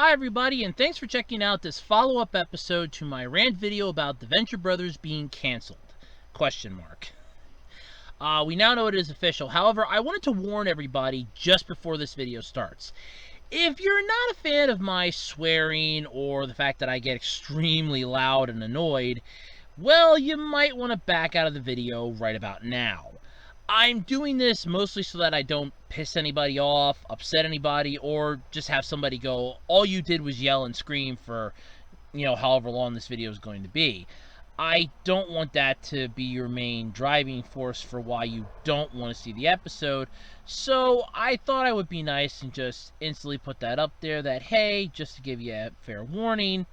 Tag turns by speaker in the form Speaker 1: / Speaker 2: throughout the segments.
Speaker 1: Hi everybody, and thanks for checking out this follow-up episode to my rant video about the Venture Brothers being cancelled. Question mark. We now know it is official. However, I wanted to warn everybody just before this video starts. If you're not a fan of my swearing or the fact that I get extremely loud and annoyed, well, you might want to back out of the video right about now. I'm doing this mostly so that I don't piss anybody off, upset anybody, or just have somebody go, all you did was yell and scream for, however long this video is going to be. I don't want that to be your main driving force for why you don't want to see the episode, so I thought I would be nice and just instantly put that up there that, hey, just to give you a fair warning,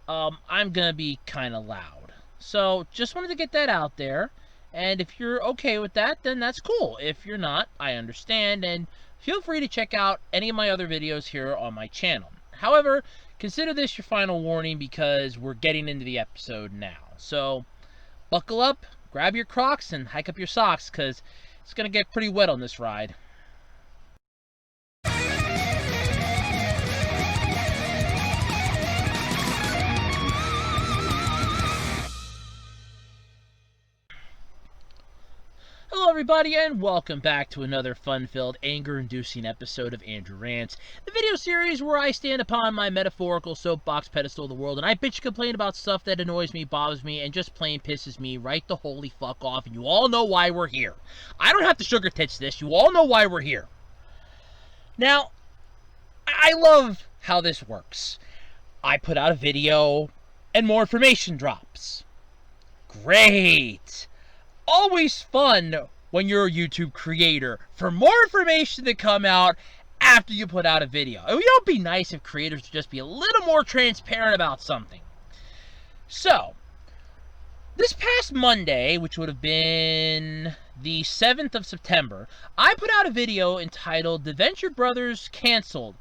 Speaker 1: I'm going to be kind of loud. So, just wanted to get that out there. And if you're okay with that, then that's cool. If you're not, I understand, and feel free to check out any of my other videos here on my channel. However, consider this your final warning because we're getting into the episode now. So, buckle up, grab your Crocs, and hike up your socks, because it's going to get pretty wet on this ride. Hello everybody, and welcome back to another fun-filled, anger-inducing episode of Andrew Rants, the video series where I stand upon my metaphorical soapbox pedestal of the world, and I bitch and complain about stuff that annoys me, bothers me, and just plain pisses me right the holy fuck off, and you all know why we're here. I don't have to sugarcoat this, you all know why we're here. Now, I love how this works. I put out a video, and more information drops. Great! Always fun when you're a YouTube creator for more information to come out after you put out a video. It would be nice if creators would just be a little more transparent about something. So, this past Monday, which would have been the 7th of September, I put out a video entitled "The Venture Brothers Cancelled?"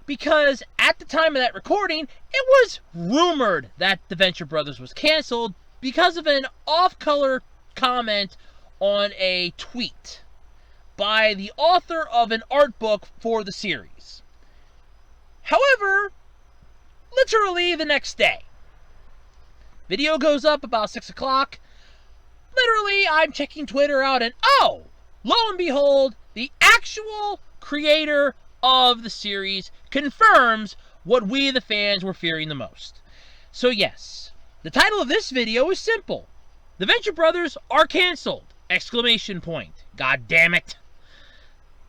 Speaker 1: Because at the time of that recording, it was rumored that the Venture Brothers was canceled because of an off-color comment on a tweet by the author of an art book for the series. However, literally the next day, video goes up about 6 o'clock. Literally, I'm checking Twitter out and oh, lo and behold, the actual creator of the series confirms what we, the fans, were fearing the most. So yes, the title of this video is simple. The Venture Brothers are canceled! Exclamation point. God damn it.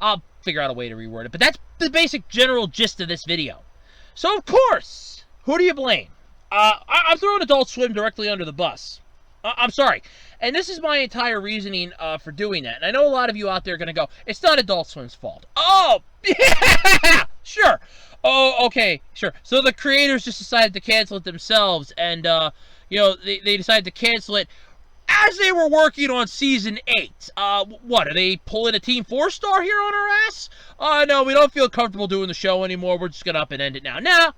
Speaker 1: I'll figure out a way to reword it, but that's the basic general gist of this video. So of course, who do you blame? I'm throwing Adult Swim directly under the bus. I'm sorry. And this is my entire reasoning for doing that. And I know a lot of you out there are going to go, it's not Adult Swim's fault. Oh, yeah! Sure. Oh, okay, sure. So the creators just decided to cancel it themselves, and, they decided to cancel it as they were working on Season 8. What, are they pulling a Team 4-star here on our ass? No, we don't feel comfortable doing the show anymore. We're just going to up and end it now. No.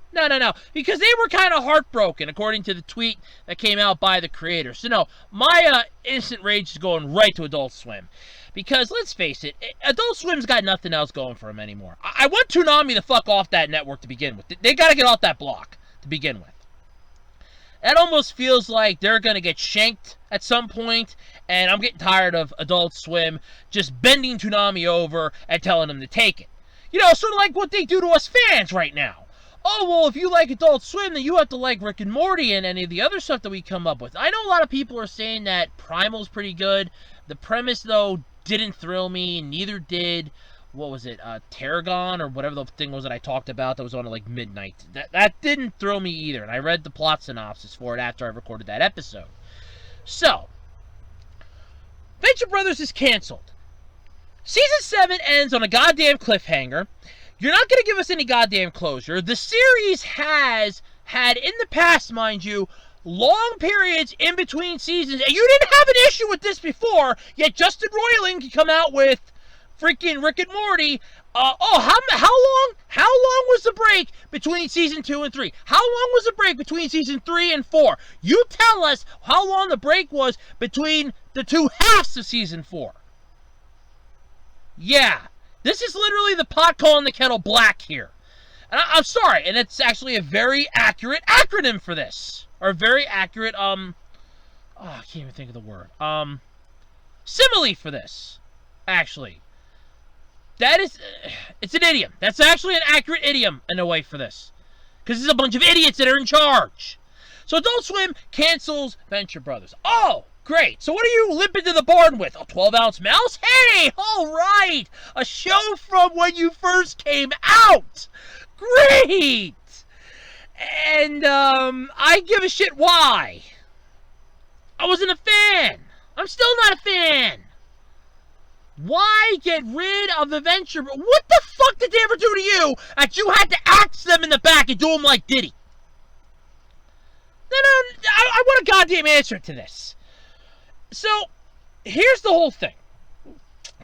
Speaker 1: Because they were kind of heartbroken, according to the tweet that came out by the creators. So, no, my instant rage is going right to Adult Swim. Because, let's face it, Adult Swim's got nothing else going for them anymore. I want Toonami to fuck off that network to begin with. They got to get off that block to begin with. That almost feels like they're going to get shanked at some point, and I'm getting tired of Adult Swim just bending Toonami over and telling them to take it. Sort of like what they do to us fans right now. Oh, well, if you like Adult Swim, then you have to like Rick and Morty and any of the other stuff that we come up with. I know a lot of people are saying that Primal's pretty good. The premise, though, didn't thrill me, neither did, what was it, Tarragon, or whatever the thing was that I talked about that was on at like midnight. That didn't thrill me either, and I read the plot synopsis for it after I recorded that episode. So, Venture Brothers is canceled. Season 7 ends on a goddamn cliffhanger. You're not going to give us any goddamn closure. The series has had, in the past, mind you, long periods in between seasons, and you didn't have an issue with this before, yet Justin Roiland can come out with freaking Rick and Morty. How long was the break between season 2 and 3? How long was the break between season 3 and 4? You tell us how long the break was between the two halves of season 4. Yeah, this is literally the pot calling the kettle black here. And I'm sorry, and it's actually a very accurate acronym for this. Or very accurate, oh, I can't even think of the word. Simile for this, actually. That is, it's an idiom. That's actually an accurate idiom in a way for this. Because there's a bunch of idiots that are in charge. So Adult Swim cancels Venture Brothers. Oh, great. So what are you limping to the barn with? A 12-ounce mouse? Hey, all right. A show from when you first came out. Great. And, I give a shit why. I wasn't a fan. I'm still not a fan. Why get rid of the Venture? What the fuck did they ever do to you that you had to axe them in the back and do them like Diddy? No, I want a goddamn answer to this. So, here's the whole thing.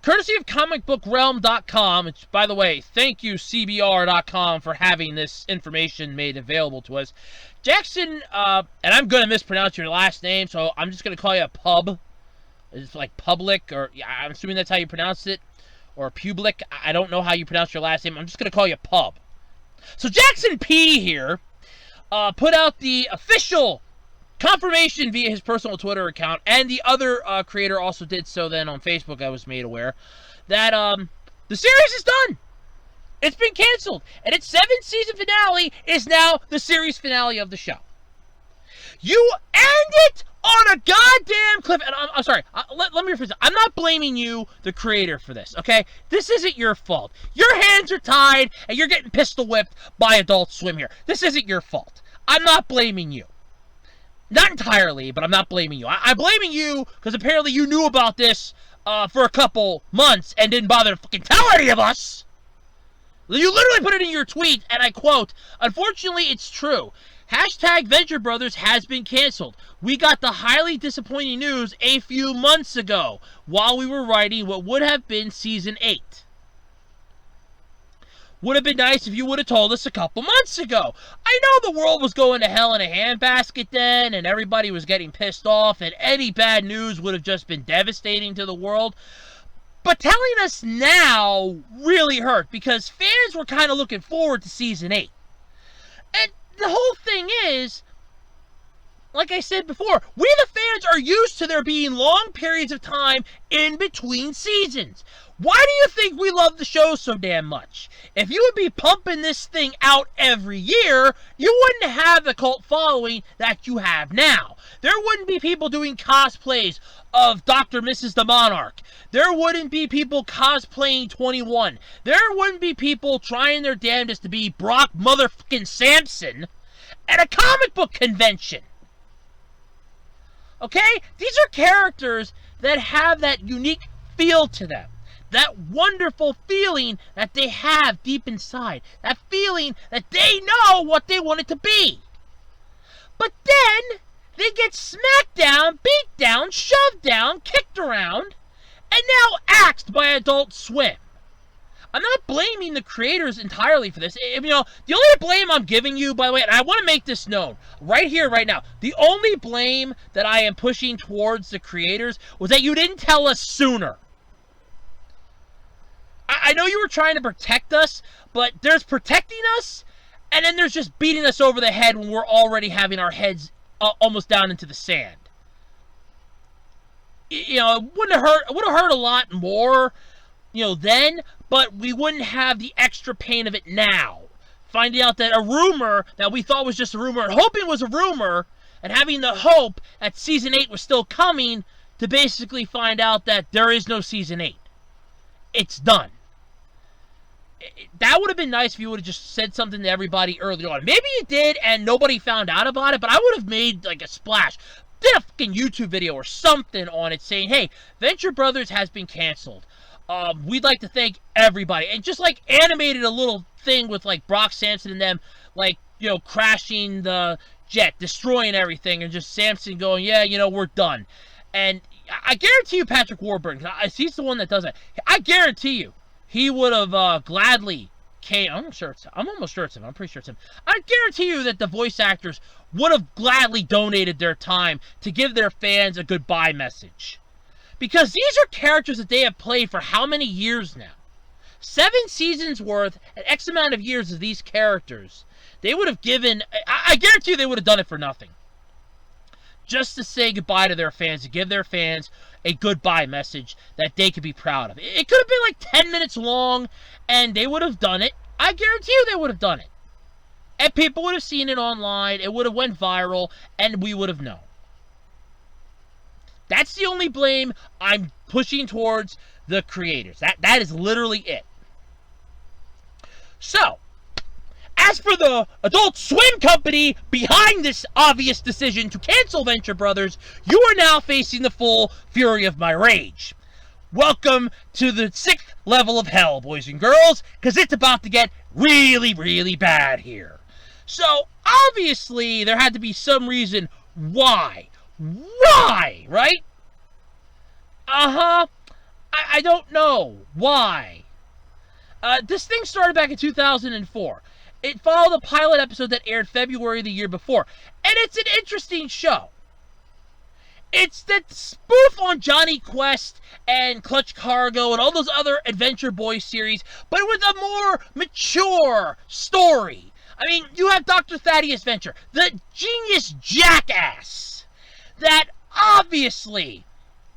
Speaker 1: Courtesy of comicbookrealm.com, which, by the way, thank you, CBR.com, for having this information made available to us. Jackson, and I'm going to mispronounce your last name, so I'm just going to call you a Pub. It's like public, or yeah, I'm assuming that's how you pronounce it, or public. I don't know how you pronounce your last name. I'm just going to call you Pub. So Jackson P here put out the official confirmation via his personal Twitter account, and the other creator also did so then on Facebook, I was made aware, that the series is done. It's been canceled, and its 7th season finale is now the series finale of the show. You end it on a goddamn cliff, and I'm sorry, let me rephrase it. I'm not blaming you, the creator, for this, okay? This isn't your fault. Your hands are tied, and you're getting pistol whipped by Adult Swim here. This isn't your fault. I'm not blaming you. Not entirely, but I'm not blaming you. I'm blaming you because apparently you knew about this for a couple months and didn't bother to fucking tell any of us. You literally put it in your tweet, and I quote, "Unfortunately, it's true. Hashtag Venture Brothers has been canceled. We got the highly disappointing news a few months ago while we were writing what would have been Season 8. Would have been nice if you would have told us a couple months ago. I know the world was going to hell in a handbasket then, and everybody was getting pissed off, and any bad news would have just been devastating to the world. But telling us now really hurt, because fans were kind of looking forward to Season 8. And the whole thing is, like I said before, we the fans are used to there being long periods of time in between seasons. Why do you think we love the show so damn much? If you would be pumping this thing out every year, you wouldn't have the cult following that you have now. There wouldn't be people doing cosplays of Dr. Mrs. the Monarch. There wouldn't be people cosplaying 21. There wouldn't be people trying their damnedest to be Brock motherfucking Sampson at a comic book convention. Okay? These are characters that have that unique feel to them. That wonderful feeling that they have deep inside. That feeling that they know what they want it to be. But then they get smacked down, beat down, shoved down, kicked around, and now axed by Adult Swim. I'm not blaming the creators entirely for this. You know, the only blame I'm giving you, by the way, and I want to make this known right here, right now, the only blame that I am pushing towards the creators was that you didn't tell us sooner. I know you were trying to protect us, but there's protecting us, and then there's just beating us over the head when we're already having our heads almost down into the sand. You know, it would have hurt a lot more, you know, then, but we wouldn't have the extra pain of it now. Finding out that a rumor that we thought was just a rumor, and hoping was a rumor, and having the hope that Season 8 was still coming, to basically find out that there is no Season 8. It's done. That would have been nice if you would have just said something to everybody early on. Maybe you did and nobody found out about it, but I would have made like a splash. Did a fucking YouTube video or something on it saying, hey, Venture Brothers has been canceled. We'd like to thank everybody. And just like animated a little thing with like Brock Sampson and them, like, you know, crashing the jet, destroying everything, and just Sampson going, yeah, you know, we're done. And I guarantee you Patrick Warburton, he's the one that does it. I guarantee you, he would have gladly came. I'm almost sure it's him. I'm pretty sure it's him. I guarantee you that the voice actors would have gladly donated their time to give their fans a goodbye message. Because these are characters that they have played for how many years now? 7 seasons worth and X amount of years of these characters, they would have given, I guarantee you they would have done it for nothing. Just to say goodbye to their fans, to give their fans a goodbye message that they could be proud of. It could have been like 10 minutes long, and they would have done it. I guarantee you they would have done it. And people would have seen it online, it would have went viral, and we would have known. That's the only blame I'm pushing towards the creators. That is literally it. So, as for the Adult Swim company behind this obvious decision to cancel Venture Brothers, you are now facing the full fury of my rage. Welcome to the 6th level of hell, boys and girls, because it's about to get really, really bad here. So, obviously, there had to be some reason why. Why, right? I don't know. Why? This thing started back in 2004. It followed a pilot episode that aired February the year before. And it's an interesting show. It's that spoof on Johnny Quest and Clutch Cargo and all those other Adventure Boys series, but with a more mature story. I mean, you have Dr. Thaddeus Venture, the genius jackass that obviously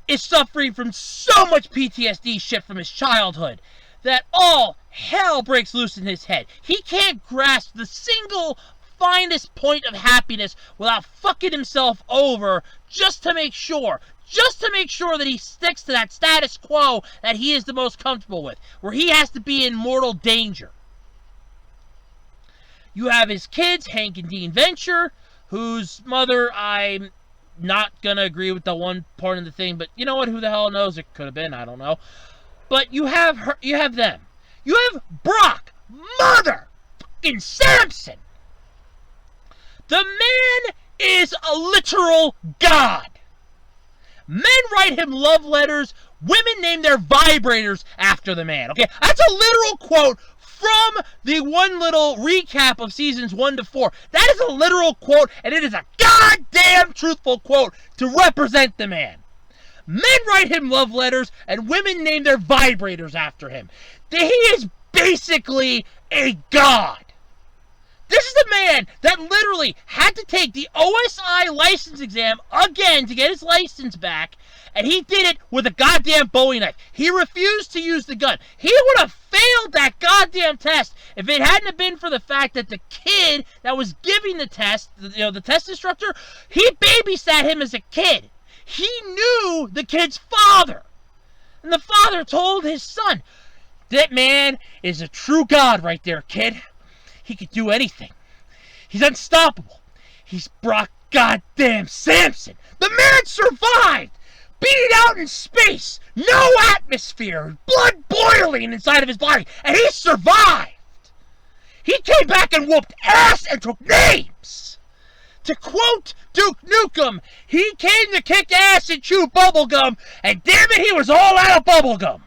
Speaker 1: is suffering from so much PTSD shit from his childhood that all hell breaks loose in his head. He can't grasp the single finest point of happiness without fucking himself over just to make sure that he sticks to that status quo that he is the most comfortable with, where he has to be in mortal danger. You have his kids, Hank and Dean Venture, whose mother I'm not gonna agree with the one part of the thing, but you know what? Who the hell knows? It could have been. I don't know. But you have her. You have them. You have Brock, mother, fucking Samson. The man is a literal god. Men write him love letters. Women name their vibrators after the man. Okay, that's a literal quote from the one little recap of seasons 1 to 4. That is a literal quote, and it is a goddamn truthful quote to represent the man. Men write him love letters, and women name their vibrators after him. He is basically a god. This is the man that literally had to take the OSI license exam again to get his license back, and he did it with a goddamn Bowie knife. He refused to use the gun. He would have failed that goddamn test if it hadn't have been for the fact that the kid that was giving the test, the test instructor, he babysat him as a kid. He knew the kid's father. And the father told his son, that man is a true god right there, kid. He could do anything. He's unstoppable. He's Brock goddamn Samson. The man survived. Beat out in space. No atmosphere. Blood boiling inside of his body. And he survived. He came back and whooped ass and took names. To quote Duke Nukem, he came to kick ass and chew bubblegum, and damn it, he was all out of bubblegum.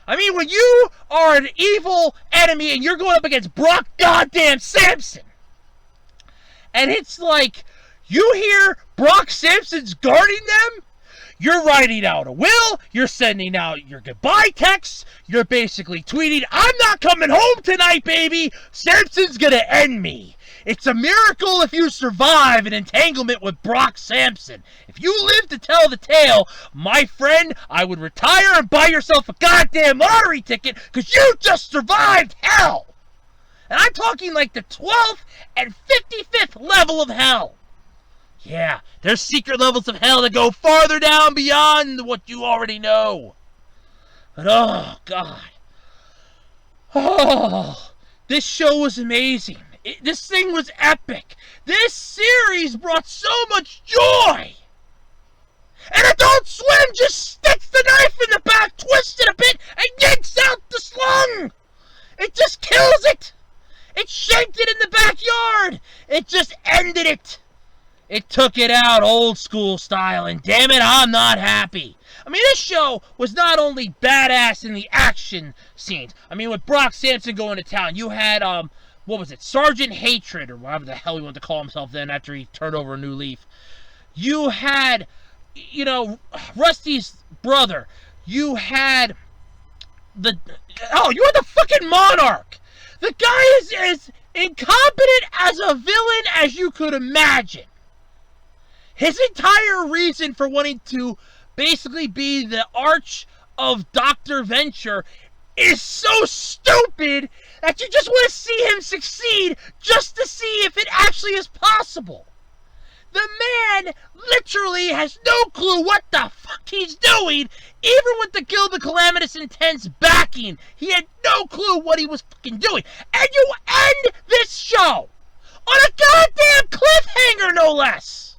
Speaker 1: I mean, when you are an evil enemy and you're going up against Brock goddamn Samson, and it's like, you hear Brock Samson's guarding them, you're writing out a will, you're sending out your goodbye texts, you're basically tweeting, I'm not coming home tonight, baby, Samson's gonna end me. It's a miracle if you survive an entanglement with Brock Samson. If you live to tell the tale, my friend, I would retire and buy yourself a goddamn lottery ticket because you just survived hell. And I'm talking like the 12th and 55th level of hell. Yeah, there's secret levels of hell that go farther down beyond what you already know. But oh, God. Oh, this show was amazing. This thing was epic. This series brought so much joy. And Adult Swim just sticks the knife in the back, twists it a bit, and yanks out the slung. It just kills it. It shanked it in the backyard. It just ended it. It took it out old school style, and damn it, I'm not happy. I mean, this show was not only badass in the action scenes. I mean, with Brock Samson going to town, you had, what was it, Sergeant Hatred, or whatever the hell he wanted to call himself then after he turned over a new leaf. You had, Rusty's brother. You had you're the fucking monarch. The guy is as incompetent as a villain as you could imagine. His entire reason for wanting to basically be the arch of Dr. Venture is so stupid that you just want to see him succeed just to see if it actually is possible. The man literally has no clue what the fuck he's doing, even with the Guild of Calamitous Intents backing. He had no clue what he was fucking doing. And you end this show on a goddamn cliffhanger, no less.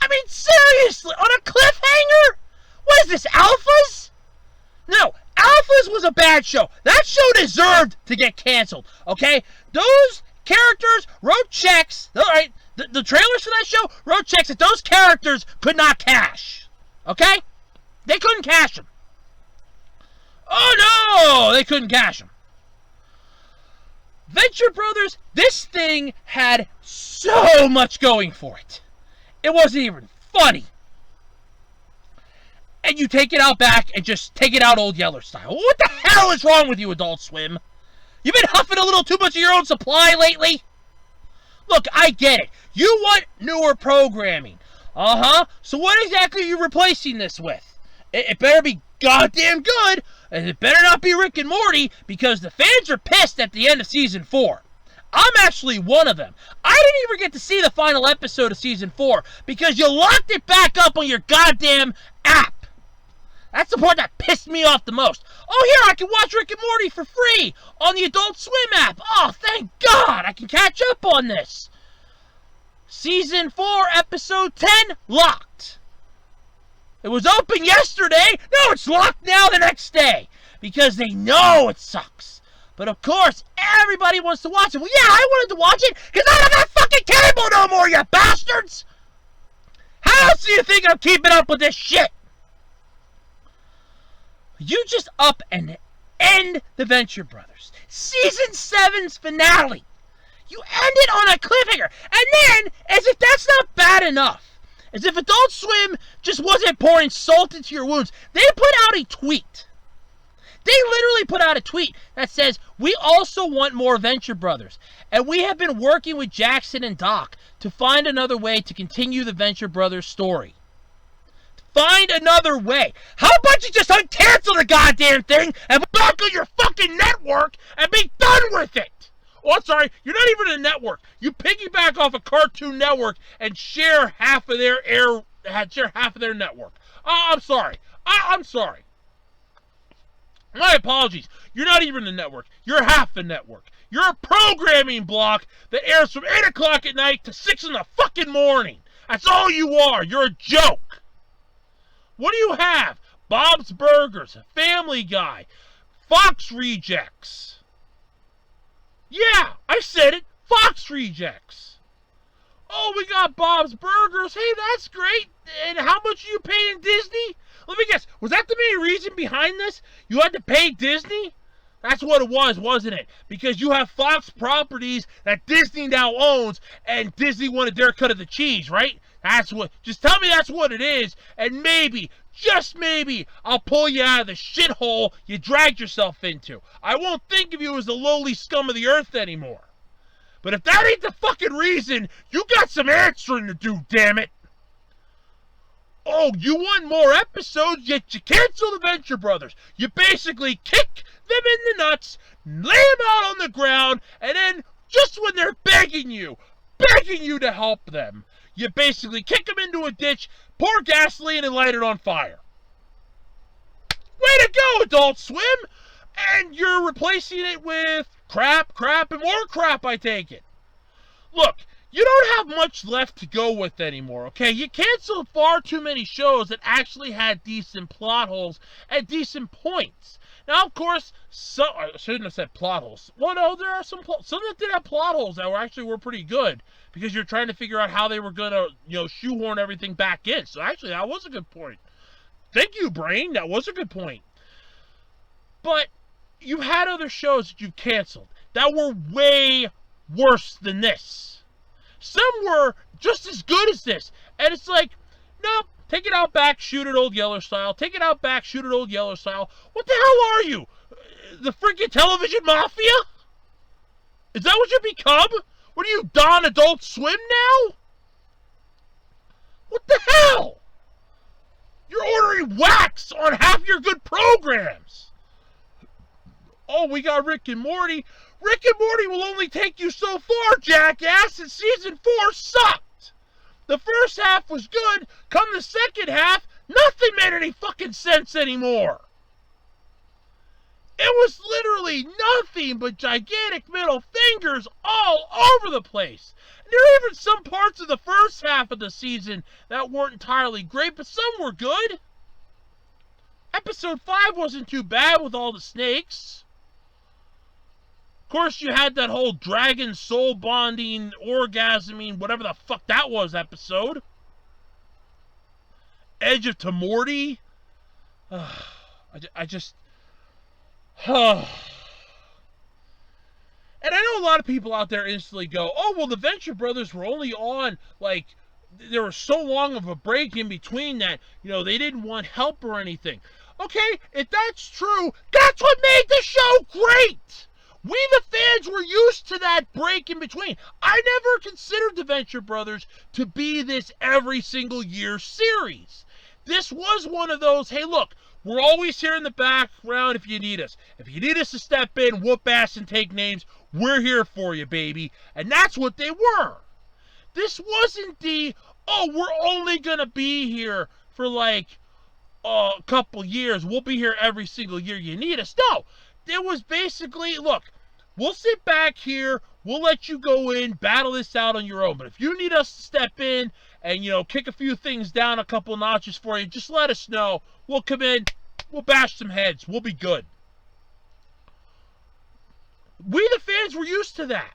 Speaker 1: I mean, seriously, on a cliffhanger? What is this, Alphas? No, Alphas was a bad show. That show deserved to get canceled, okay? Those characters wrote checks, alright? The trailers for that show wrote checks that those characters could not cash. Okay? They couldn't cash them. Oh no! They couldn't cash them. Venture Brothers, this thing had so much going for it. It wasn't even funny. And you take it out back and just take it out Old Yeller style. What the hell is wrong with you, Adult Swim? You been huffing a little too much of your own supply lately? Look, I get it. You want newer programming. So what exactly are you replacing this with? It better be goddamn good, and it better not be Rick and Morty, because the fans are pissed at the end of Season 4. I'm actually one of them. I didn't even get to see the final episode of Season 4, because you locked it back up on your goddamn app. That's the part that pissed me off the most. Oh, here, I can watch Rick and Morty for free on the Adult Swim app. Oh, thank God, I can catch up on this. Season 4, Episode 10, locked. It was open yesterday. No, it's locked now the next day. Because they know it sucks. But of course, everybody wants to watch it. Well, yeah, I wanted to watch it because I don't got fucking cable no more, you bastards. How else do you think I'm keeping up with this shit? You just up and end the Venture Brothers. Season 7's finale. You end it on a cliffhanger. And then, as if that's not bad enough, as if Adult Swim just wasn't pouring salt into your wounds, they put out a tweet. They literally put out a tweet that says, we also want more Venture Brothers. And we have been working with Jackson and Doc to find another way to continue the Venture Brothers story. Find another way. How about you just uncancel the goddamn thing and put back on your fucking network and be done with it? Oh, I'm sorry, you're not even a network. You piggyback off a Cartoon Network and share half of their network. Oh, I'm sorry. I'm sorry. My apologies. You're not even a network. You're half the network. You're a programming block that airs from 8 o'clock at night to 6 in the fucking morning. That's all you are. You're a joke. What do you have? Bob's Burgers, Family Guy, Fox Rejects. Yeah, I said it. Fox Rejects. Oh, we got Bob's Burgers. Hey, that's great. And how much are you paying Disney? Let me guess. Was that the main reason behind this? You had to pay Disney? That's what it was, wasn't it? Because you have Fox properties that Disney now owns, and Disney wanted their cut of the cheese, right? That's what. Just tell me that's what it is, and maybe, just maybe, I'll pull you out of the shithole you dragged yourself into. I won't think of you as the lowly scum of the earth anymore. But if that ain't the fucking reason, you got some answering to do, damn it. Oh, you want more episodes, yet you cancel the Venture Brothers. You basically kick them in the nuts, lay them out on the ground, and then, just when they're begging you to help them, you basically kick them into a ditch, pour gasoline, and light it on fire. Way to go, Adult Swim! And you're replacing it with crap, and more crap, I take it. Look, you don't have much left to go with anymore, okay? You canceled far too many shows that actually had decent plot holes and decent points. Now, of course, I shouldn't have said plot holes. Well, no, there are some that did have plot holes that were pretty good, because you're trying to figure out how they were going to, shoehorn everything back in. So actually, that was a good point. Thank you, Brain. That was a good point. But you had other shows that you've canceled that were way worse than this. Some were just as good as this. And it's like, nope, Take it out back, shoot it old Yeller style. Take it out back, shoot it old Yeller style. What the hell are you? The freaking television mafia? Is that what you become? What are you, Don Adult Swim now? What the hell? You're ordering wax on half your good programs. Oh, we got Rick and Morty. Rick and Morty will only take you so far, jackass, and season 4 sucked. The first half was good. Come the second half, nothing made any fucking sense anymore. It was literally nothing but gigantic middle fingers all over the place. And there are even some parts of the first half of the season that weren't entirely great, but some were good. Episode 5 wasn't too bad with all the snakes. Of course, you had that whole dragon soul bonding, orgasming, whatever the fuck that was episode. Edge of Tomorty. I just... And I know a lot of people out there instantly go, oh, well, the Venture Brothers were only on, like, there was so long of a break in between that, you know, they didn't want help or anything. Okay, if that's true, that's what made the show great! We, the fans, were used to that break in between. I never considered the Venture Brothers to be this every single year series. This was one of those, hey, look, we're always here in the background if you need us. If you need us to step in, whoop ass, and take names, we're here for you, baby. And that's what they were. This wasn't the, oh, we're only going to be here for like a couple years. We'll be here every single year you need us. No, it was basically, look, we'll sit back here. We'll let you go in, battle this out on your own. But if you need us to step in and, you know, kick a few things down a couple notches for you, just let us know. We'll come in. We'll bash some heads. We'll be good. We, the fans, were used to that.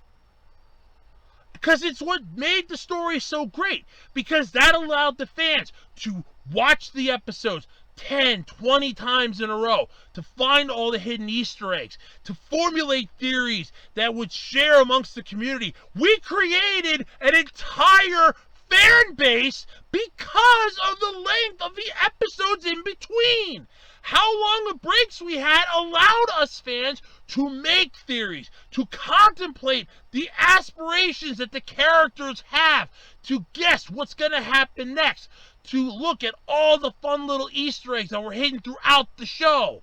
Speaker 1: Because it's what made the story so great. Because that allowed the fans to watch the episodes 10, 20 times in a row, to find all the hidden Easter eggs, to formulate theories that would share amongst the community. We created an entire fan base because of the length of the episodes in between. How long of breaks we had allowed us fans to make theories, to contemplate the aspirations that the characters have, to guess what's going to happen next, to look at all the fun little Easter eggs that were hidden throughout the show,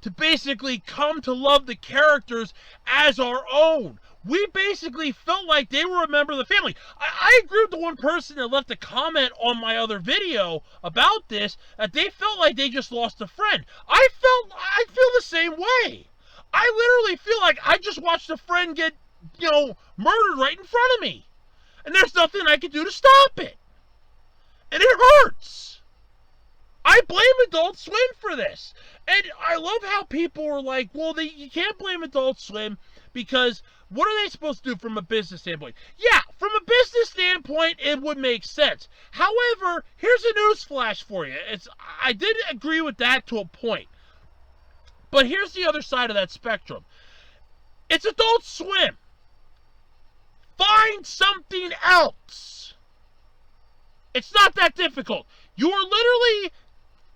Speaker 1: to basically come to love the characters as our own. We basically felt like they were a member of the family. I agree with the one person that left a comment on my other video about this, that they felt like they just lost a friend. I feel the same way. I literally feel like I just watched a friend get, you know, murdered right in front of me. And there's nothing I can do to stop it. And it hurts. I blame Adult Swim for this. And I love how people were like, well, you can't blame Adult Swim because what are they supposed to do from a business standpoint? Yeah, from a business standpoint, it would make sense. However, here's a news flash for you. I did agree with that to a point. But here's the other side of that spectrum. It's Adult Swim. Find something else. It's not that difficult. You are literally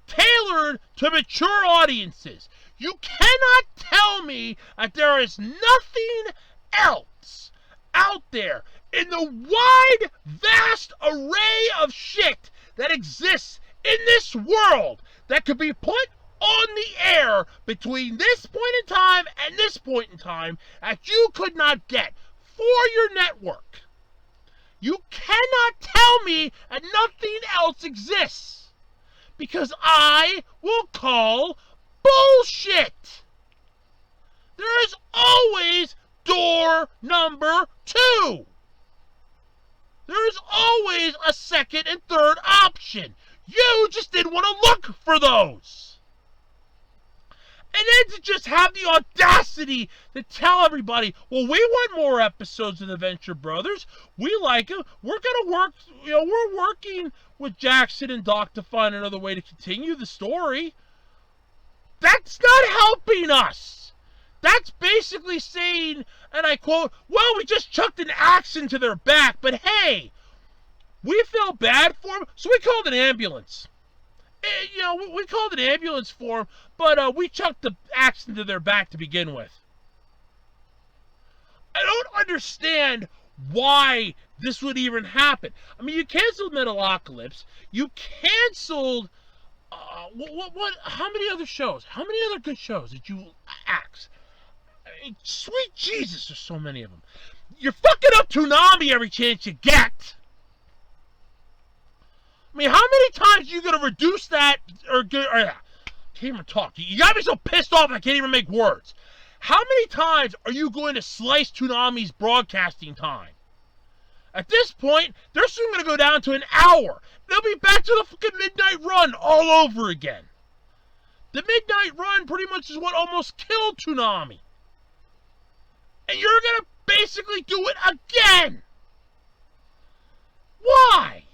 Speaker 1: tailored to mature audiences. You cannot tell me that there is nothing else out there in the wide, vast array of shit that exists in this world that could be put on the air between this point in time and this point in time that you could not get for your network. You cannot tell me that nothing else exists, because I will call bullshit. There is always door number 2. There is always a second and third option. You just didn't want to look for those. And then to just have the audacity to tell everybody, well, we want more episodes of the Venture Brothers. We like them. We're going to work, we're working with Jackson and Doc to find another way to continue the story. That's not helping us. That's basically saying, and I quote, well, we just chucked an axe into their back, but hey, We felt bad for him, so we called an ambulance. We called an ambulance for him, but we chucked the axe into their back to begin with. I don't understand why this would even happen. I mean, you canceled Metalocalypse. You canceled what? How many other shows? How many other good shows did you axe? I mean, sweet Jesus, there's so many of them. You're fucking up Toonami every chance you get. I mean, how many times are you going to reduce that? I can't even talk. You got me so pissed off I can't even make words. How many times are you going to slice Toonami's broadcasting time? At this point, they're soon going to go down to an hour. They'll be back to the fucking midnight run all over again. The midnight run pretty much is what almost killed Toonami. And you're going to basically do it again. Why?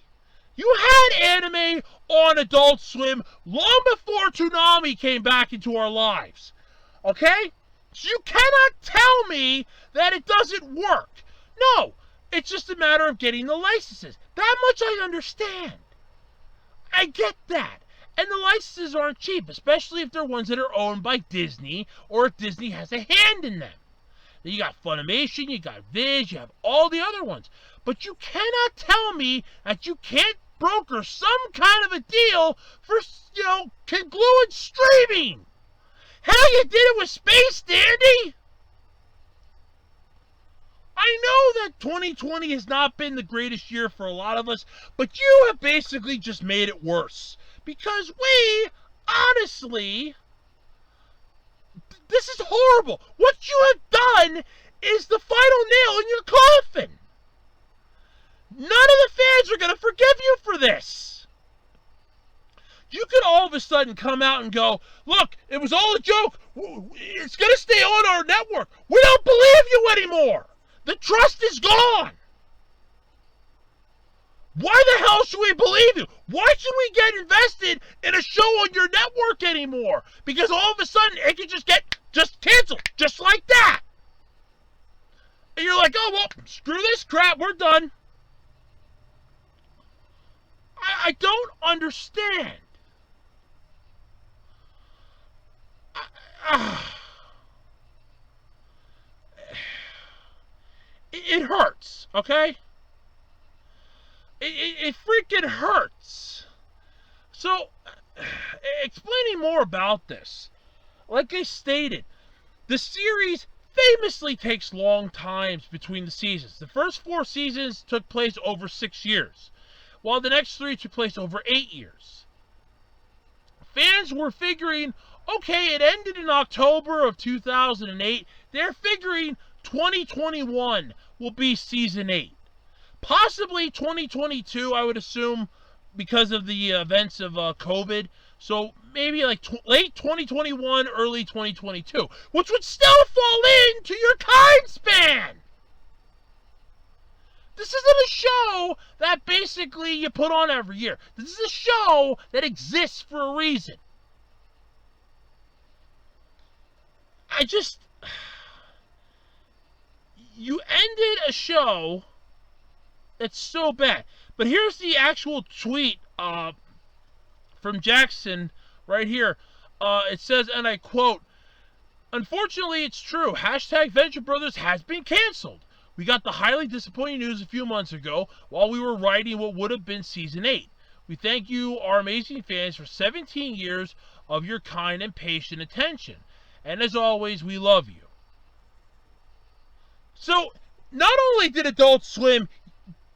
Speaker 1: You had anime on Adult Swim long before Toonami came back into our lives. Okay? So you cannot tell me that it doesn't work. No, it's just a matter of getting the licenses. That much I understand. I get that. And the licenses aren't cheap, especially if they're ones that are owned by Disney or if Disney has a hand in them. You got Funimation, you got Viz, you have all the other ones. But you cannot tell me that you can't broker some kind of a deal for, congruent streaming. Hell, you did it with Space Dandy. I know that 2020 has not been the greatest year for a lot of us, but you have basically just made it worse. Because we, honestly, this is horrible. What you have done is the final nail in your coffin. None of the fans are going to forgive you for this. You could all of a sudden come out and go, look, it was all a joke. It's going to stay on our network. We don't believe you anymore. The trust is gone. Why the hell should we believe you? Why should we get invested in a show on your network anymore? Because all of a sudden it can just canceled, just like that. And you're like, oh, well, screw this crap, we're done. I don't understand. It hurts, okay? It freaking hurts. So, explaining more about this, like I stated, the series famously takes long times between the seasons. The first 4 seasons took place over 6 years, while the next 3 took place over 8 years. Fans were figuring, okay, it ended in October of 2008. They're figuring 2021 will be season 8. Possibly 2022, I would assume, because of the events of COVID. So maybe like late 2021, early 2022, which would still fall into your time span. This isn't a show that basically you put on every year. This is a show that exists for a reason. You ended a show that's so bad. But here's the actual tweet from Jackson right here. It says, and I quote, "Unfortunately, it's true. Hashtag Venture Brothers has been canceled. We got the highly disappointing news a few months ago while we were writing what would have been Season 8. We thank you, our amazing fans, for 17 years of your kind and patient attention. And as always, we love you." So, not only did Adult Swim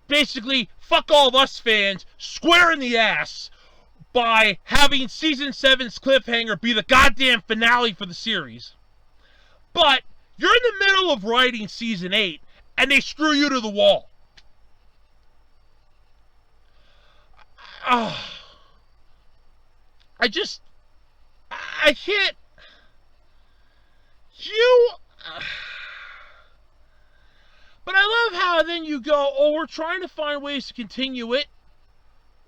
Speaker 1: basically fuck all of us fans square in the ass by having Season 7's cliffhanger be the goddamn finale for the series, but you're in the middle of writing Season 8, and they screw you to the wall. I can't. But I love how then you go, oh, we're trying to find ways to continue it.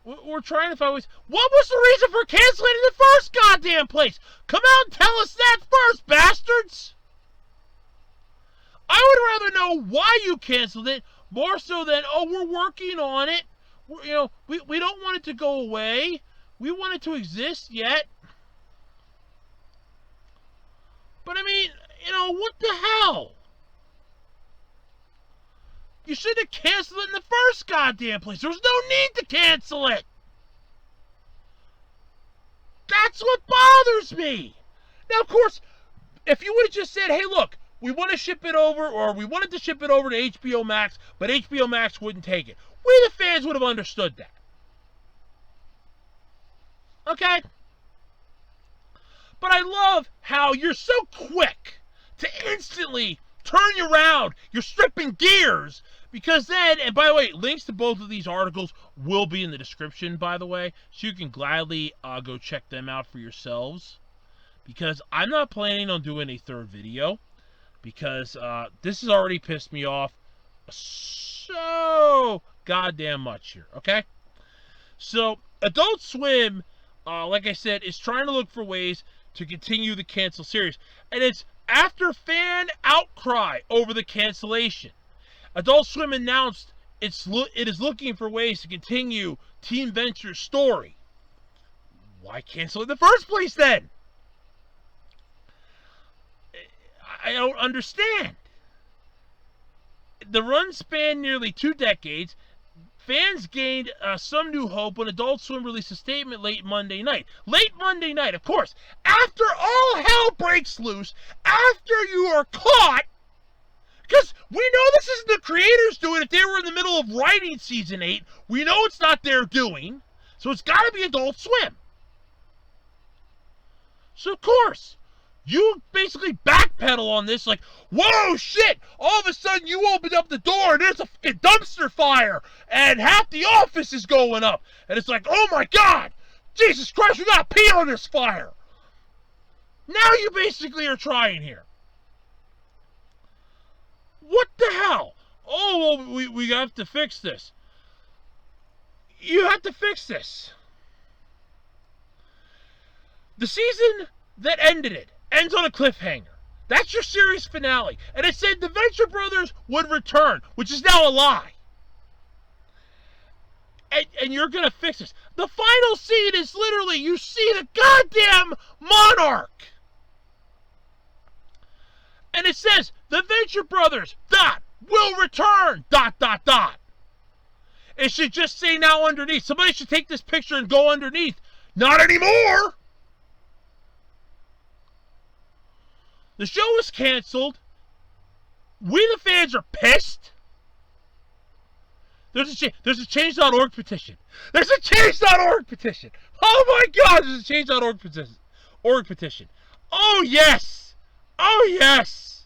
Speaker 1: We're trying to find ways. What was the reason for canceling in the first goddamn place? Come out and tell us that first, bastards! I would rather know why you canceled it, more so than, oh, we're working on it.
Speaker 2: we don't want it to go away. We want it to exist yet. But I mean, what the hell? You should have canceled it in the first goddamn place. There was no need to cancel it. That's what bothers me. Now, of course, if you would have just said, hey, look, we want to ship it over, or we wanted to ship it over to HBO Max, but HBO Max wouldn't take it, we, the fans, would have understood that. Okay? But I love how you're so quick to instantly turn you around. You're stripping gears. Because then, and by the way, links to both of these articles will be in the description, by the way. So you can gladly go check them out for yourselves. Because I'm not planning on doing a third video. Because this has already pissed me off so goddamn much here. Okay? So, Adult Swim, like I said, is trying to look for ways to continue the cancel series. And it's after fan outcry over the cancellation. Adult Swim announced it is looking for ways to continue Team Venture's story. Why cancel it in the first place then? I don't understand. The run spanned nearly 2 decades. Fans gained some new hope when Adult Swim released a statement late Monday night. Late Monday night, of course. After all hell breaks loose, after you are caught, because we know this isn't the creators doing it. If they were in the middle of writing Season 8, we know it's not their doing. So it's got to be Adult Swim. So, of course, you basically backpedal on this like, whoa, shit, all of a sudden you opened up the door and there's a fucking dumpster fire and half the office is going up. And it's like, oh my God, Jesus Christ, we got to pee on this fire. Now you basically are trying here. What the hell? Oh, well, we have to fix this. You have to fix this. The season that ended it ends on a cliffhanger. That's your series finale. And it said the Venture Brothers would return, which is now a lie. And you're going to fix this. The final scene is literally, you see the goddamn monarch. And it says, the Venture Brothers, will return, It should just say now underneath. Somebody should take this picture and go underneath. Not anymore. The show was canceled. We, the fans, are pissed. There's a change.org petition. There's a change.org petition. Oh my God, there's a change.org petition. Oh yes. Oh yes.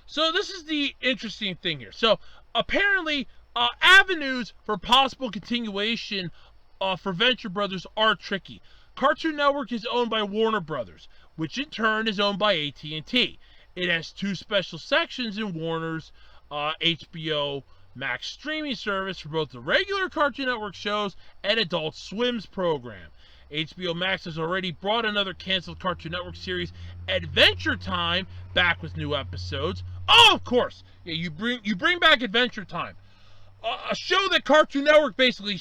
Speaker 2: So this is the interesting thing here. So apparently, avenues for possible continuation for Venture Brothers are tricky. Cartoon Network is owned by Warner Brothers, which in turn is owned by AT&T. It has 2 special sections in Warner's HBO Max streaming service for both the regular Cartoon Network shows and Adult Swim's program. HBO Max has already brought another canceled Cartoon Network series, Adventure Time, back with new episodes. Oh, of course, yeah, you bring back Adventure Time, a show that Cartoon Network basically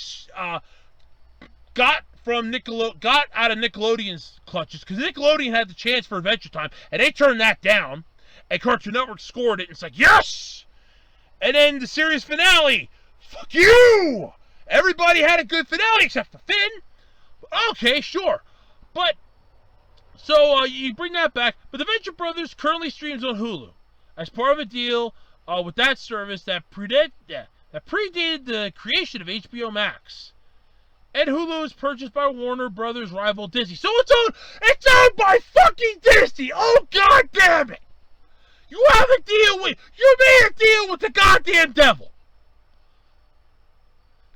Speaker 2: got out of Nickelodeon's clutches, because Nickelodeon had the chance for Adventure Time, and they turned that down, and Cartoon Network scored it, and it's like, yes! And then the series finale, fuck you! Everybody had a good finale except for Finn. Okay, sure. But, so you bring that back, but the Venture Brothers currently streams on Hulu, as part of a deal with that service that predated the creation of HBO Max. And Hulu is purchased by Warner Brothers' rival Disney. So it's owned by fucking Disney! Oh, God damn it! You made a deal with the goddamn devil!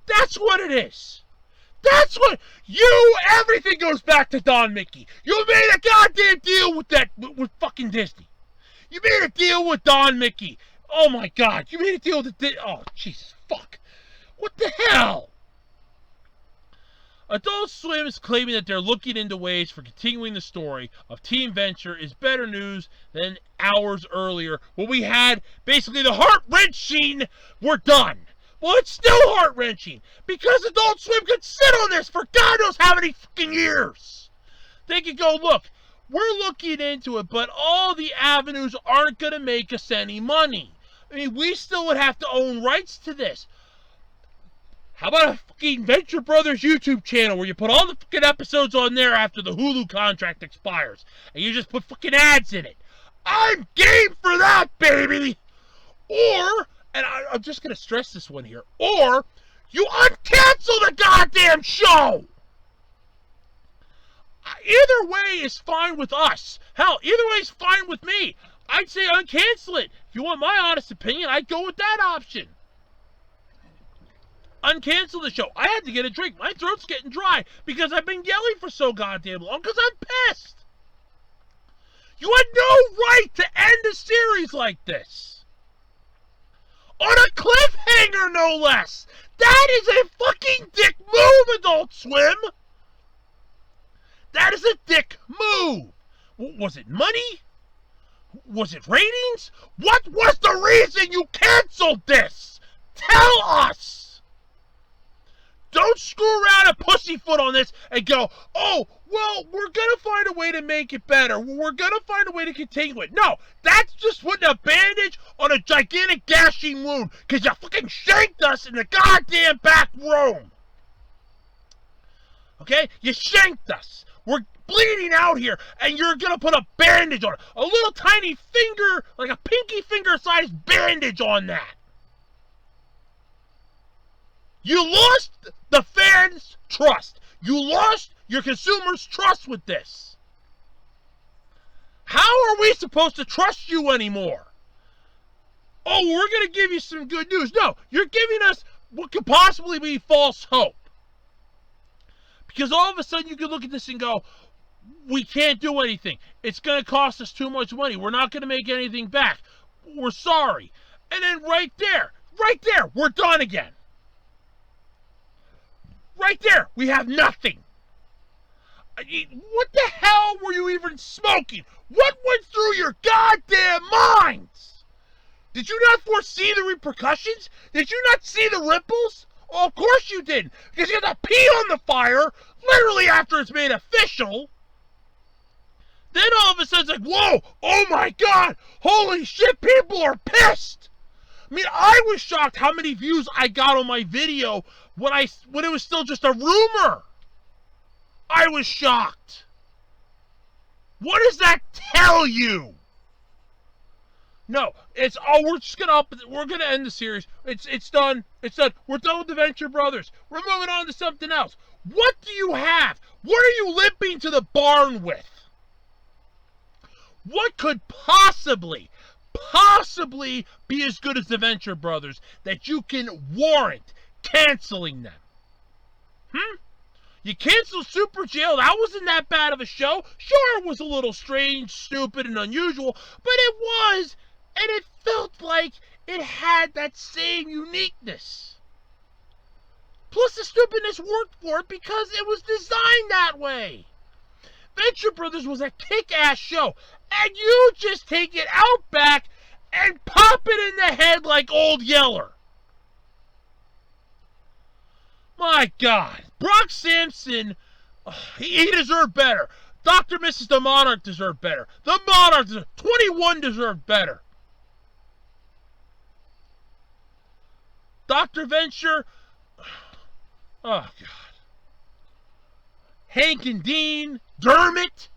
Speaker 2: That's what it is. Everything goes back to Don Mickey. You made a goddamn deal with fucking Disney. You made a deal with Don Mickey. Oh my God, you made a deal with oh, Jesus, fuck. What the hell? Adult Swim is claiming that they're looking into ways for continuing the story of Team Venture is better news than hours earlier when we had basically the heart-wrenching, we're done. Well, it's still heart-wrenching because Adult Swim could sit on this for God knows how many fucking years. They could go, look, we're looking into it, but all the avenues aren't going to make us any money. I mean, we still would have to own rights to this. How about a fucking Venture Brothers YouTube channel where you put all the fucking episodes on there after the Hulu contract expires, and you just put fucking ads in it? I'm game for that, baby! Or, and I'm just going to stress this one here, or you uncancel the goddamn show! Either way is fine with us. Hell, either way is fine with me. I'd say uncancel it. If you want my honest opinion, I'd go with that option. Uncancel the show. I had to get a drink. My throat's getting dry because I've been yelling for so goddamn long because I'm pissed. You had no right to end a series like this. On a cliffhanger, no less. That is a fucking dick move, Adult Swim. That is a dick move. Was it money? Was it ratings? What was the reason you canceled this? Tell us. Don't screw around and pussyfoot on this and go, oh, well, we're going to find a way to make it better. We're going to find a way to continue it. No, that's just putting a bandage on a gigantic gashing wound because you fucking shanked us in the goddamn back room. Okay? You shanked us. We're bleeding out here, and you're going to put a bandage on it. A little tiny finger, like a pinky finger-sized bandage on that. You lost the fans' trust. You lost your consumers' trust with this. How are we supposed to trust you anymore? Oh, we're going to give you some good news. No, you're giving us what could possibly be false hope. Because all of a sudden you can look at this and go, we can't do anything. It's going to cost us too much money. We're not going to make anything back. We're sorry. And then right there, we're done again. Right there, we have nothing. What the hell were you even smoking? What went through your goddamn minds? Did you not foresee the repercussions? Did you not see the ripples? Oh, of course you didn't, because you had to pee on the fire literally after it's made official. Then all of a sudden it's like, whoa, oh my God, holy shit, people are pissed. I mean, I was shocked how many views I got on my video when it was still just a rumor. I was shocked. What does that tell you? No, it's we're gonna end the series. It's done. It's done. We're done with the Venture Brothers. We're moving on to something else. What do you have? What are you limping to the barn with? What could possibly be as good as the Venture Brothers that you can warrant canceling them? You canceled Super Jail. That wasn't that bad of a show. Sure, it was a little strange, stupid, and unusual, but it was, and it felt like it had that same uniqueness. Plus, the stupidness worked for it because it was designed that way. Venture Brothers was a kick-ass show, and you just take it out back and pop it in the head like Old Yeller. My God, Brock Sampson, he deserved better. Dr. Mrs. the Monarch deserved better. The Monarch, 21 deserved better. Dr. Venture, oh God. Hank and Dean, Dermot,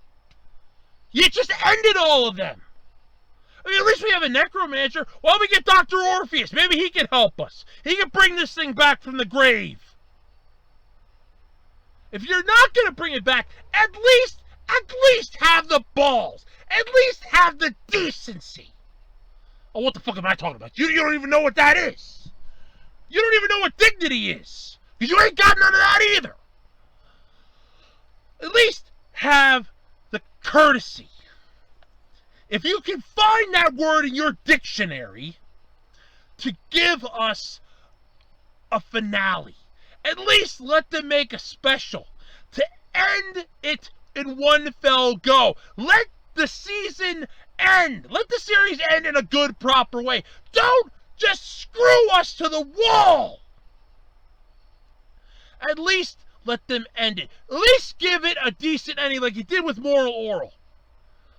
Speaker 2: you just ended all of them. I mean, at least we have a necromancer. Why don't we get Dr. Orpheus? Maybe he can help us. He can bring this thing back from the grave. If you're not going to bring it back, at least have the balls. At least have the decency. Oh, what the fuck am I talking about? You don't even know what that is. You don't even know what dignity is. Because you ain't got none of that either. At least have the courtesy. If you can find that word in your dictionary to give us a finale. At least let them make a special to end it in one fell go. Let the season end. Let the series end in a good, proper way. Don't just screw us ass to the wall. At least let them end it. At least give it a decent ending like you did with Moral Oral.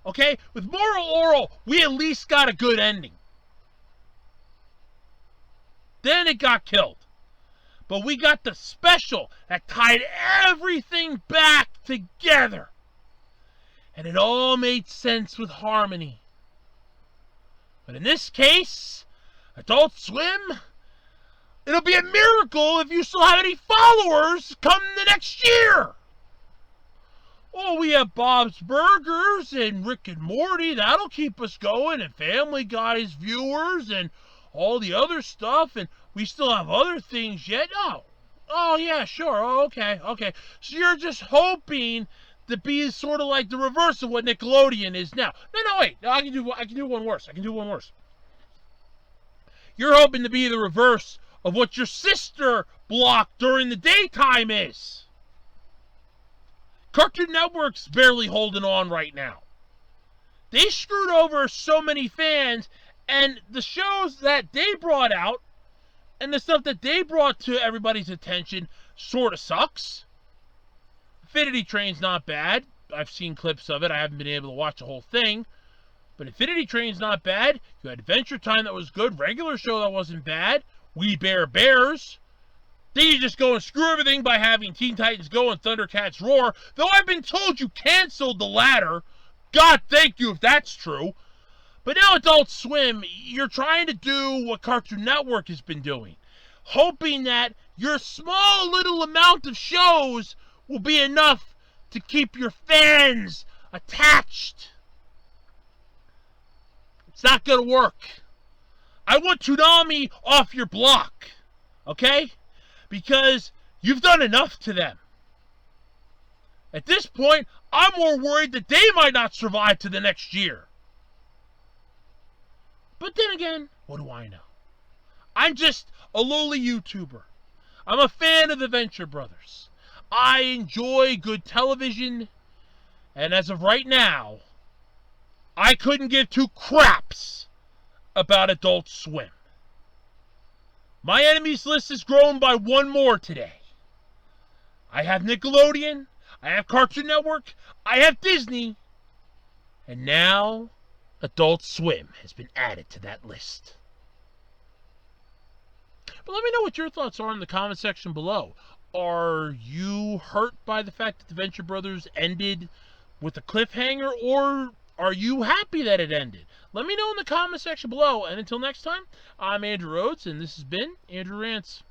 Speaker 2: Okay? With Moral Oral, we at least got a good ending. Then it got killed. But we got the special that tied everything back together. And it all made sense with harmony. But in this case, Adult Swim, it'll be a miracle if you still have any followers come the next year. Oh, we have Bob's Burgers and Rick and Morty. That'll keep us going. And Family Guy's viewers and all the other stuff. And we still have other things yet. Oh yeah, sure. Oh, okay. So you're just hoping to be sort of like the reverse of what Nickelodeon is now. No, wait. No, I can do one worse. You're hoping to be the reverse of what your sister block during the daytime is. Cartoon Network's barely holding on right now. They screwed over so many fans, and the shows that they brought out and the stuff that they brought to everybody's attention sort of sucks. Infinity Train's not bad. I've seen clips of it. I haven't been able to watch the whole thing. But Infinity Train's not bad. You had Adventure Time that was good. Regular show that wasn't bad. We Bear Bears. Then you just go and screw everything by having Teen Titans Go and Thundercats Roar. Though I've been told you canceled the latter. God thank you if that's true. But now Adult Swim, you're trying to do what Cartoon Network has been doing. Hoping that your small little amount of shows will be enough to keep your fans attached. It's not going to work. I want Toonami off your block. Okay? Because you've done enough to them. At this point, I'm more worried that they might not survive to the next year. But then again, what do I know? I'm just a lowly YouTuber. I'm a fan of the Venture Brothers. I enjoy good television. And as of right now, I couldn't give two craps about Adult Swim. My enemies list has grown by one more today. I have Nickelodeon, I have Cartoon Network, I have Disney, and now Adult Swim has been added to that list. But let me know what your thoughts are in the comment section below. Are you hurt by the fact that the Venture Brothers ended with a cliffhanger, or are you happy that it ended? Let me know in the comment section below. And until next time, I'm Andrew Rhodes, and this has been Andrew Rants.